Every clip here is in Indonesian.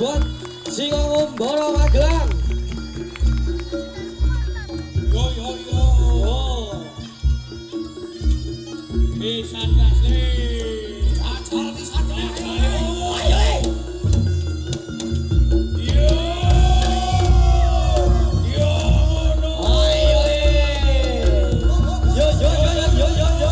buat Singongum Boro Magelang. Yo yo yo. Bisa asli. Acol bisa asli. Ayo. Yo. Yo no. Ayo. Yo yo yo yo yo yo.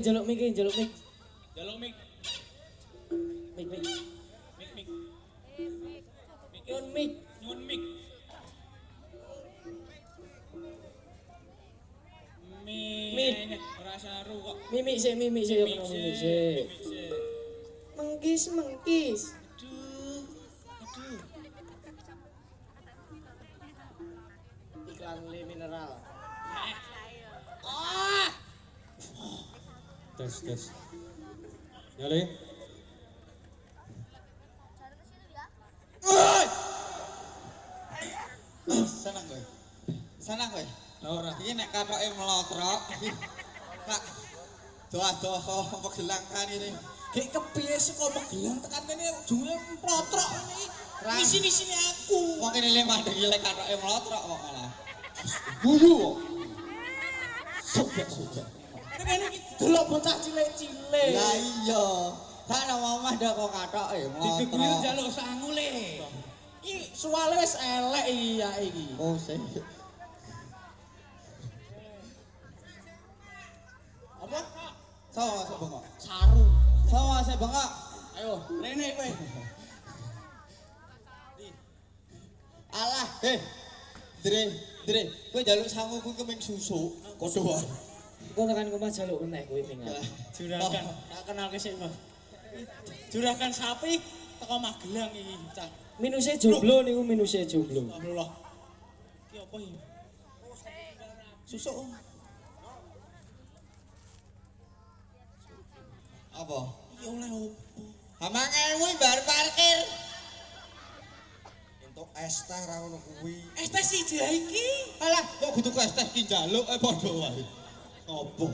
jaluk mik. Jaluk mik. Mik. Mik. Nyun mik. Nyun mik. Mik. Ora saru kok. Mimik sik. Mik sik. Mengkis. Aduh. Iklan le mineral. Tes. Ya, Le. Senang kowe. Ora. Iki nek katoke mlotrok iki. Kak. Doa-doa pegelang kan ini. Gek kepiye saka Magelang tekan kene ujunge plotrok ini. Ra. Misi-misine aku. Wong kene le mandeg lek katoke mlotrok kok malah. Guyu kok. Sobek. Kene iki delok bocah cilik-cilik. Lah iya. Kan omah ndak kok katoke Digeguyur mlotrok. njaluk sangu le. Iki suwale wis elek iya iki. Oh, sih. Apa? Sawa sik bengok. Saru. Sawa sik bengok. Ayo, rene kowe. Alah, Dre, kowe njaluk sangu kuwi kemeng susu. Kodho wae. Engko tekan omah jaluk meneh kowe tinggal. Juragan, tak kenal ke sik, Mas. Juragan sapi teko Magelang iki, Cak. Minuse jomblo niku minuse jomblo. Alhamdulillah. Ki apa iki? Susuk. Apa? Iki oleh opo? Amang ewu bar parkir. Entuk es teh ra ngono kuwi. Es teh siji ha iki. Alah, kok kudu es teh ki njaluk padha wae. Apa?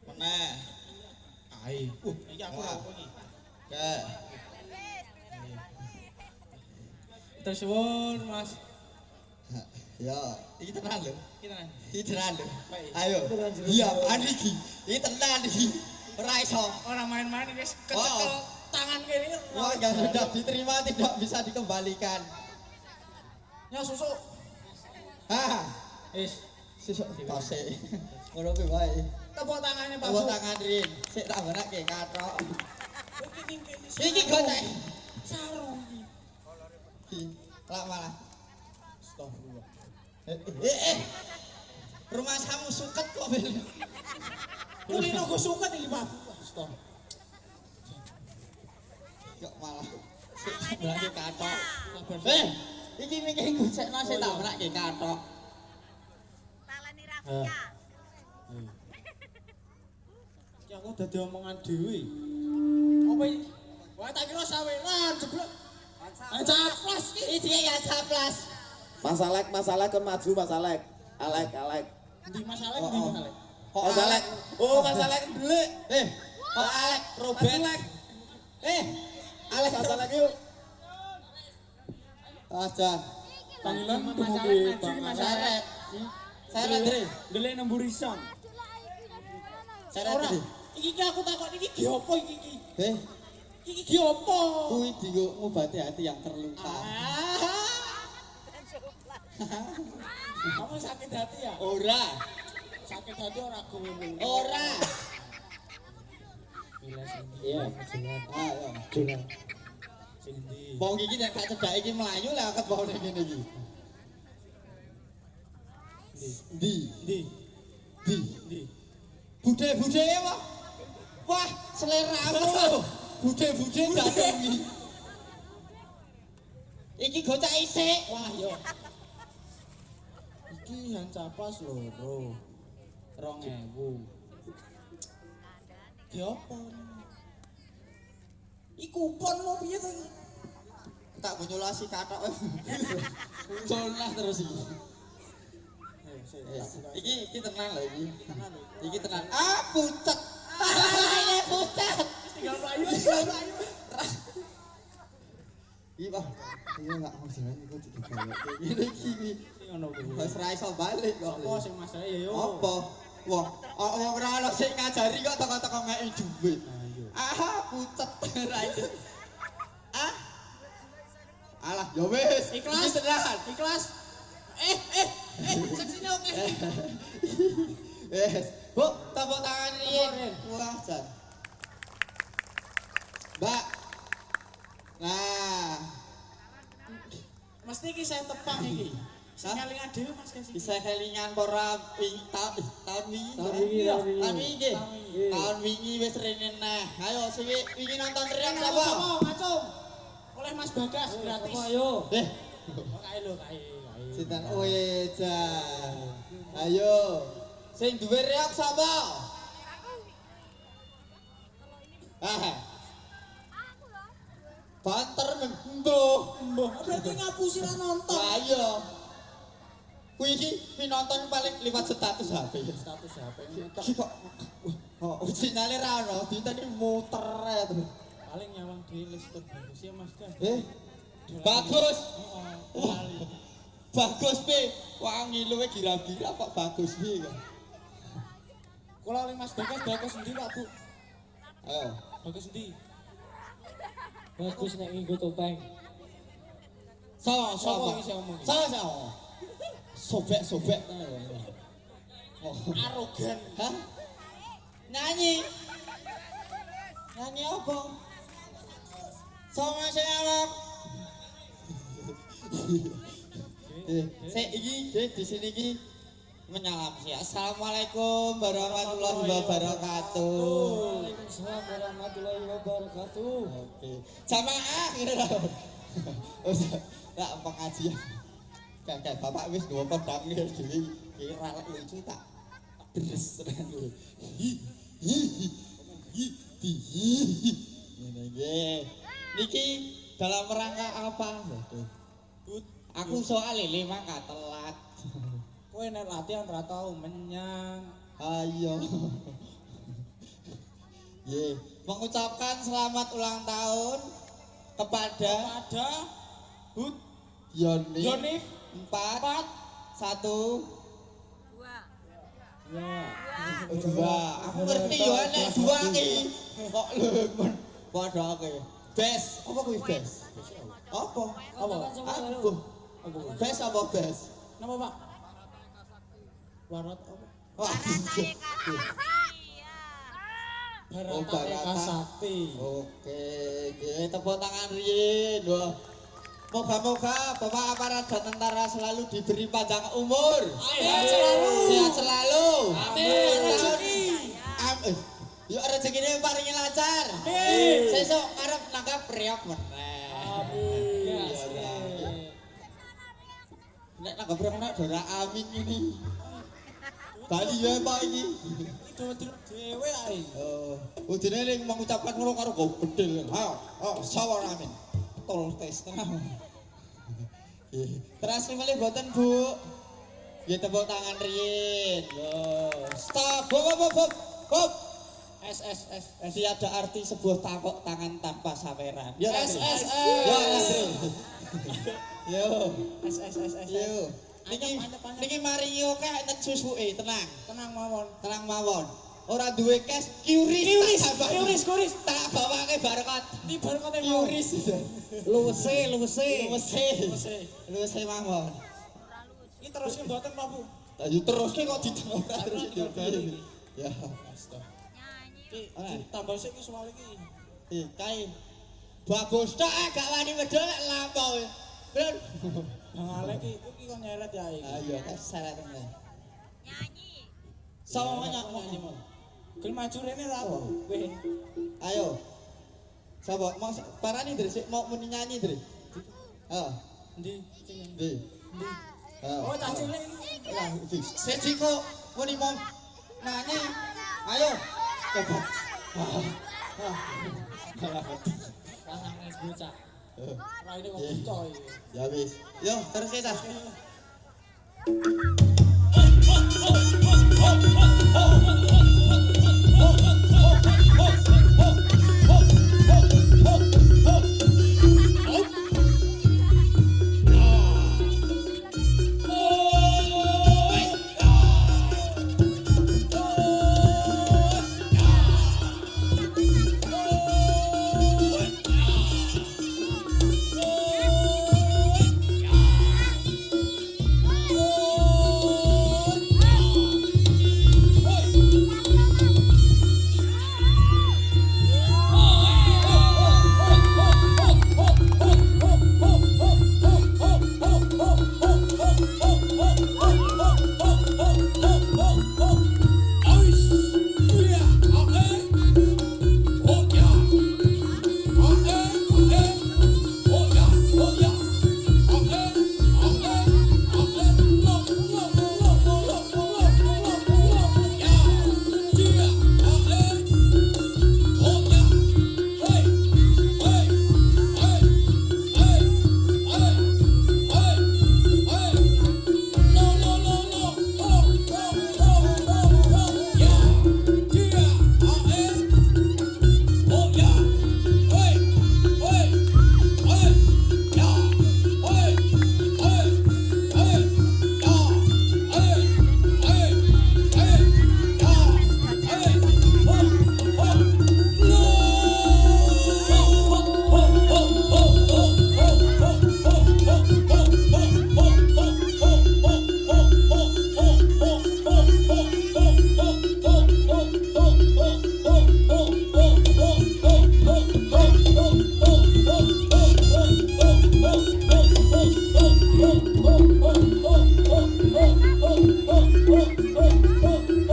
Meneh. Ae. Iki aku ora opo iki. Ya. Terus suwun, Mas. Ya, iki tenan lho. Kita nang. Iki tenan lho. Baik. Ayo. Iya, apaan iki? Iki tenan iki. Ora iso. Ora main-main guys, Oh. kecekel tangan kene. Wah, yang sudah diterima tidak bisa dikembalikan. Ya susuk. Hah, Wis, sesuk tose. Ngono kuwi wae. tepuk tangannya Pak. Tepuk tangan Rin. Sik tak benake kathok. Iki kene. Iki gocek. Saru iki. Iki lak malah. Astagfirullah. Rumah kamu suket kok, Bel. Kulino go suket iki, Pak. Astagfirullah. Kok malah. Sik tak benake kathok. Sabar. Iki mikir gocekno sik tak benake kathok. Talani Rafia. Iki aku dadi omongan dhewe. Apa iki? Wah, tak kira sawelan jeblok. Caplas iki. Iki ya saplas. Masalah ke maju masalah. Alek. Ndi masalah ndi masalah? Kok Masalah. Oh, masalah delik. Kok Alek Robert. Alek Masalah yuk. Aja. Panggilan masalah maju iki masalah. Seret Dre. Delik nemburisan. Seret Ora. Dre. Iki aku takon iki ki opo iki? Iki ki opo? Kuwi dienggo ngobati hati yang terluka. Kamu sakit hati ya? Ora. Sakit hati ora kowe. Ora. Iya, Ayo. jual. Sing ndi? Wong iki nek gak cedak iki mlayu lah ketemu ning ngene iki. Ndi? Ndi? Ndi? Ndi? Bude-bude apa? Wah, seleramu. Bude-bude dateng iki. Iki gocak isik. Wah, yo. Iki yang capas loro. 2000. Ki opo? Iku kupon lo piye to iki? Tak bonyolasi kathok. Muncul terus iki. Iki tenan lho iki. Iki tenan. Ah, pucet. Ini pucet. Tinggal mlayu. Iki, Pak. Iki enggak mau jalan iku digawe. Ini iki. Sing ngono kuwi. Wis ra iso balik kok. Apa sing masalah ya yo? Apa? Wong, wong ora ono sing ngajari kok teko-teko ngeki dhuwit. Ah, pucet ra itu. Ah. Alah, ya wis. Ikhlas? Iki tenan. Ikhlas. Saksine oke. Wes, Bu, tepuk tangan Riyin. Wah, Jan. Mbak. Nah, Mesti iki saya tepang iki. Sing kelingan dhewe Mas Kasi. bisa kelingan pora tahun wingi. Tahun wingi, tahun wingi. Tahun wingi. wingi. Tahun wingi wis rene nah. Ayo sing wingi nonton teriak Yang sapa? ngacung. Oleh Mas Bagas gratis. Apa ayo? Oh, kae lho, kae. Sinten Jan. Ayo. Sing duwe reok sapa? Ah. Banter mbuh. Berarti ngapusi ra nonton. Lah iya. Kuwi iki nonton paling liwat status HP. Status HP Iki kok sinyale ra ono, diteni muter ae terus. paling nyawang di listrik bagus ya Mas Gas. Bagus. Wah, Bagus pi. Wangi luwe gira-gira kok bagus pi. Kula oleh Mas Bagas endi Pak Bu? Ayo. Bagus endi? Bagus nek nganggo topeng. Sapa Sapa iki sing ngomong? Sapa? Sobek. Oh. Arogan. Hah? Nyanyi. Nyanyi apa? Sama sing awak. Iki di sini iki menyalam sih. Assalamualaikum warahmatullahi wabarakatuh. Waalaikumsalam warahmatullahi wabarakatuh. Oke. Jamaah. Lah pengajian. Kakek bapak wis nggo pedang dhewe kira lucu tak deres tenan. Niki dalam rangka apa? Aku soal lele mangka telat. Kowe nek latihan ora tau menyang. Ayo. Mengucapkan selamat ulang tahun kepada Hud Yoni Yonif 4 1 2. Aku ngerti yo nek 2 iki. Kok lemon padake. Bes, apa kuwi bes? Apa? Aku. Bes apa bes? Napa Pak? Warat apa? Wah. Oh, Barata Barata. Sakti. Oke, tepuk tangan Riyin. Wah. Moga-moga Bapak aparat dan tentara selalu diberi panjang umur. Sehat selalu. Sehat selalu. Amin. Rezeki. Amin. Yuk rezekine paringi lancar. Amin. Sesuk arep nangkap priok meneh. Amin. Nek nangkap priok nek dora amin ini. Bali ya Pak iki. Itu dhewe ae. Udine ning mengucapkan ngono karo go bedil. Ayo, sawar amin. Tol tes tenang. Terus milih boten Bu. Ya tepuk tangan Riyin. Stop. Hop. S. Tiada arti sebuah tepuk tangan tanpa saweran. Ya S. Yo. S. Yo. Niki maringi akeh nek susuke, tenang. Tenang mawon. Ora duwe cash, QRIS. Tak bawake barcode. Ini baru kate mau. QRIS. Luwese. Luwese mawon. Ini terus mboten Pak Bu. Ayo terus kok ditengok terus ya. Nyanyi. Tambal sik iki soal iki. Kae. Bagus tok gak wani medhol lek lampau. Bener. Bang Alek iki kok nyeret ya iki. Ayo keseret tenan. Nyanyi. Sama nyanyi. Gel maju rene ra apa? Kowe. Ayo. Sapa mau parani Dri sik mau muni nyanyi Dri. Heeh. Endi sing Ndi. Oh, cah cilik iki. Lah iki. Siji kok muni mau nyanyi. Ayo. Coba. Kalah hati. Kanang wis bocah. Raine kok bocah iki. Ya wis. Yo terus kita. Oh,